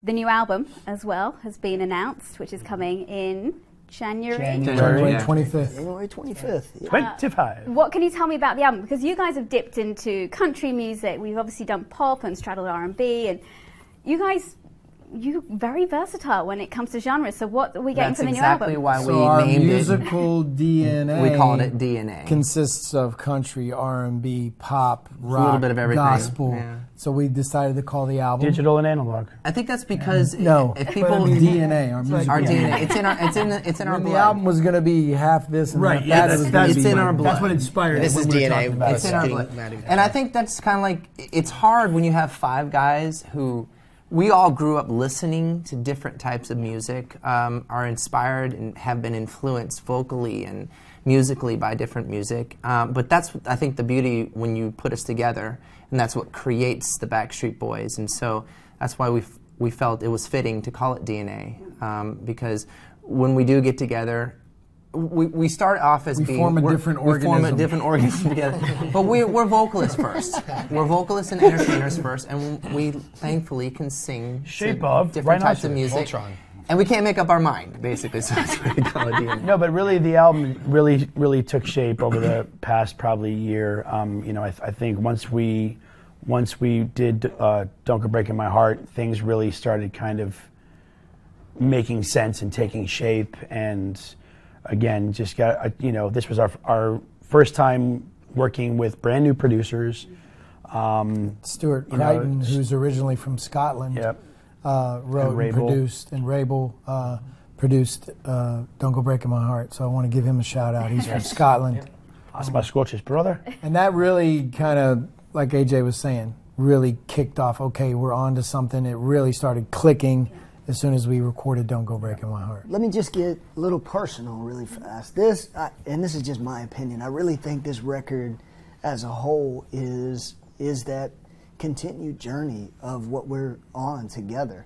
The new album as well has been announced, which is coming in January 25th. January 25th. Yeah. 25. What can you tell me about the album? Because you guys have dipped into country music. We've obviously done pop and straddled R&B, and you're very versatile when it comes to genres. So what are we getting from the new album? That's exactly why So our named musical DNA. We called it DNA. Consists of country, R&B, pop, rock, a little bit of everything. gospel. Yeah. So we decided to call the album Digital and analog. I think that's because if people DNA, our music, our DNA, it's in our when blood. the album was going to be half this and half that. It's in our blood. That's what inspired This it. is when we were DNA. talking about It's it. in our blood. And I think that's kind of like, it's hard when you have 5 guys who, we all grew up listening to different types of music, are inspired and have been influenced vocally and musically by different music. But that's, I think, the beauty when you put us together, and that's what creates the Backstreet Boys. And so that's why we felt it was fitting to call it DNA, because when we do get together, we start off as We form a different organism together. But we're vocalists first. We're vocalists and entertainers first, and we thankfully can sing different types of music. And we can't make up our mind, basically, so that's why we call it DNA. No, but really the album really took shape over the past probably year. I think once we did Don't Go Breaking My Heart, things really started kind of making sense and taking shape. And again, just got, this was our first time working with brand new producers. Stuart Crichton, who's originally from Scotland. Yep. Wrote and produced, and Rabel produced Don't Go Breaking My Heart. So I want to give him a shout out. He's from Scotland. That's my Scorch's brother. And that really kind of, like AJ was saying, really kicked off, okay, we're on to something. It really started clicking as soon as we recorded Don't Go Breaking My Heart. Let me just get a little personal really fast. And this is just my opinion, I really think this record as a whole is that continued journey of what we're on together.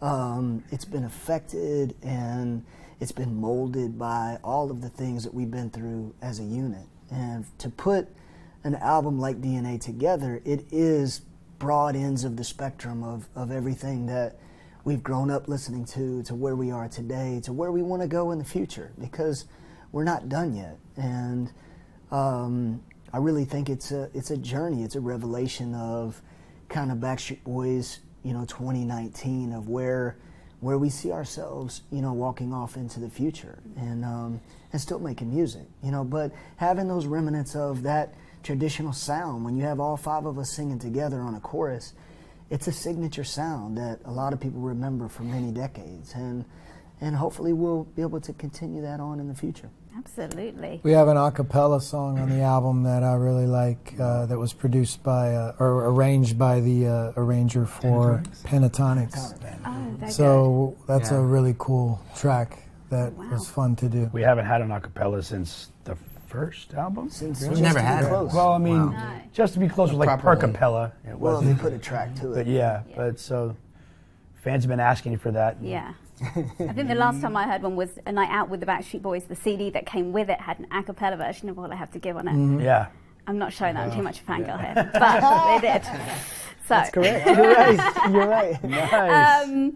It's been affected and it's been molded by all of the things that we've been through as a unit. And to put an album like DNA together, it is broad ends of the spectrum of everything that we've grown up listening to where we are today, to where we want to go in the future, because we're not done yet. And I really think it's a journey, it's a revelation of kind of Backstreet Boys, 2019, of where we see ourselves, walking off into the future and still making music, but having those remnants of that traditional sound. When you have all 5 of us singing together on a chorus, it's a signature sound that a lot of people remember for many decades, and hopefully we'll be able to continue that on in the future. Absolutely. We have an a cappella song on the album that I really like, that was produced by, or arranged by the arranger for Pentatonics. Oh, so that's a really cool track that was fun to do. We haven't had an a cappella since the first album. We've never had it. Well, I mean, just to be close with like per cappella. Well, they put a track to it. But but so fans have been asking for that. Yeah. I think the last time I heard one was A Night Out with the Backstreet Boys. The CD that came with it had an a cappella version of All I Have to Give on it. Mm-hmm. Yeah. I'm not showing that. I'm too much a fangirl here. But they did. So. That's correct. You're right. You're right. Nice.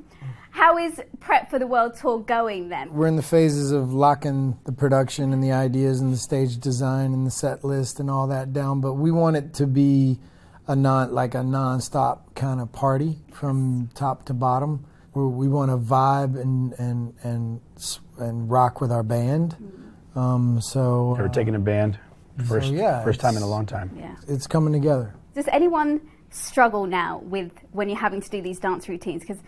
How is Prep for the World Tour going then? We're in the phases of locking the production and the ideas and the stage design and the set list and all that down, but we want it to be a non-stop kind of party from top to bottom. We want to vibe and rock with our band. Ever taken a band? First time in a long time. Yeah. It's coming together. Does anyone struggle now with when you're having to do these dance routines? Because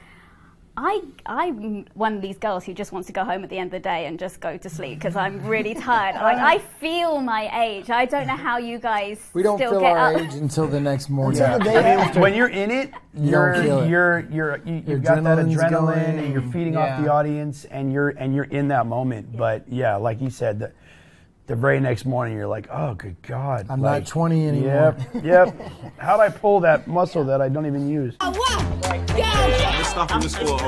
I'm one of these girls who just wants to go home at the end of the day and just go to sleep because I'm really tired. Like, I feel my age. I don't know how you guys We don't still feel get our up. age until the next morning. Until the day after. When you're in it, you've got that adrenaline's adrenaline, going, and you're feeding off the audience, and you're in that moment. But yeah, like you said, the very next morning, you're like, oh, good God. I'm not 20 anymore. Yep. How'd I pull that muscle that I don't even use? Let's stop in the score.